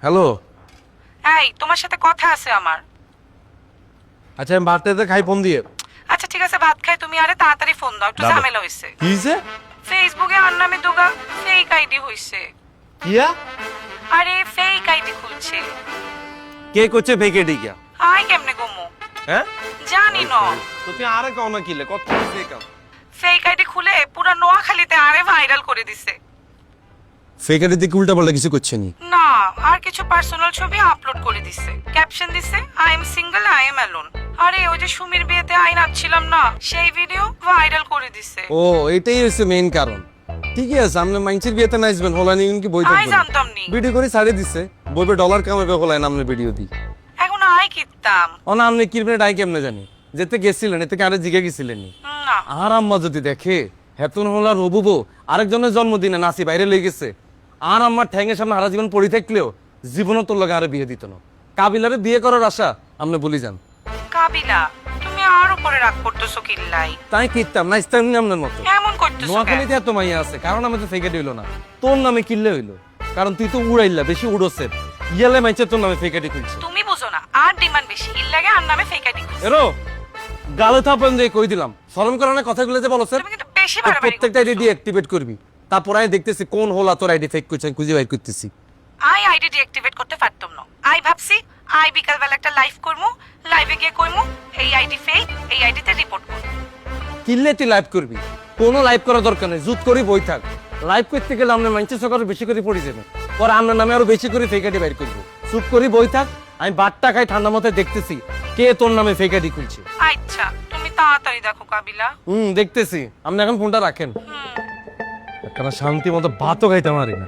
Hello. এই তোমার সাথে কথা আছে আমার। আচ্ছা আমি ভাতটাতে খাই ফোন দিয়ে। আচ্ছা ঠিক আছে, ভাত খাই, তুমি আরে তাড়াতাড়ি ফোন দাও, একটু দাদা। ঝামেলা হইছে। কি হইছে? ফেসবুকে আর নামে দুগা ফেক আইডি হইছে। কিয়া? আরে ফেক আইডি খুলছে। কে করছে ফেক আইডি কিয়া? আই কেমনে গমু? হ্যাঁ? জানি না। তো তুই আরে কও না কিলে কত ফেক আও। ফেক আইডি খুলে পুরা নোয়াখালীতে আরে ভাইরাল করে দিছে। ফেক আইডি দিয়ে উল্টা পাল্টা কিছু করছে নি? না, আর কিছু পার্সোনাল ছবি আপলোড করে দিছে। ক্যাপশন দিছে I am single, I am alone. আরে ওই যে সুমির বিয়েতে আই নাচছিলাম না, সেই ভিডিও ভাইরাল করে দিছে। ও এটাই হচ্ছে মেইন কারণ। ঠিকই আছে, আপনি মাইনসের বিয়েতে নাচবেন, হলানি কি বই আই থাকবেন? জানতাম নি। ভিডিও করে ছাড়ে দিছে, বইবে ডলার কামাবে হলাই নামনে ভিডিও দি। এখন আই কিতাম ও না আপনি কিরপে ডাই কেমনে জানি? যেতে গেছিলেন এতে আরে জিগে গেছিলেন নি? না। আর আম্মা যদি দেখে হেতন হলার হবুবো আরেকজনের জন্মদিনে নাচি বাইরে লই গেছে, আর আম্মার ঠ্যাঙের সামনে হারা জীবন পড়ে থাকলেও জীবনও তোর লগে আরে বিয়ে দিত না। কাবিলারে বিয়ে করার আশা আপনি বলি যান। কাবিলা, তুমি আর উপরে রাগ করতেছো কিল্লাই। তাই কিতাম নাচতাম নি আপনার মতো। এমন করতেছো কেন? নোয়াখালীতে এত মাইয়া আছে, কারণ আমি তো ফেকে হইলো না, তোর নামে কিনলে হইলো। কারণ তুই তো উড়াইলা বেশি উড়োছে, ইয়ালে মাইছে তোর নামে ফেকে খুলছে। তুমি বুঝো না, আর ডিমান্ড বেশি, ইল লাগে আর নামে ফেক আইডি খুলছে। এরো গালে থাপেন যে কই দিলাম, শরম করে না কথাগুলো যে বলো স্যার। তুমি কিন্তু বেশি বাড়াবাড়ি প্রত্যেকটা আইডি ডিঅ্যাক্টিভেট করবি, তারপর আমি দেখতেছি কোন হোলা তোর আইডি ফেক করছে, আমি খুঁজে বাইর করতেছি। আই আইডি ডিঅ্যাক্টিভেট করতে পারতাম না। আই ভাবছি আই বিকাল বেলা একটা লাইভ করমু, লাইভে গিয়ে কইমু এই আইডি ফেক, এই আইডিতে রিপোর্ট করব। কিনলে তুই লাইভ করবি, কোনো লাইভ করার দরকার নেই, জুত করি বই থাক। লাইভ করতে গেলে আমরা মাইন্সের সকালে বেশি করে পড়ে যাবে, পরে আপনার নামে আরো বেশি করে ফেক আইডি বাইর করবো। চুপ করি বই থাক, আমি বাট্টা খাই ঠান্ডা মাথায় দেখতেছি কে তোর নামে ফেক আইডি খুলছে। আচ্ছা তুমি তাড়াতাড়ি দেখো কাবিলা। দেখতেছি, আপনি এখন ফোনটা রাখেন। একটা শান্তি মতো ভাতও খাইতে পারি না।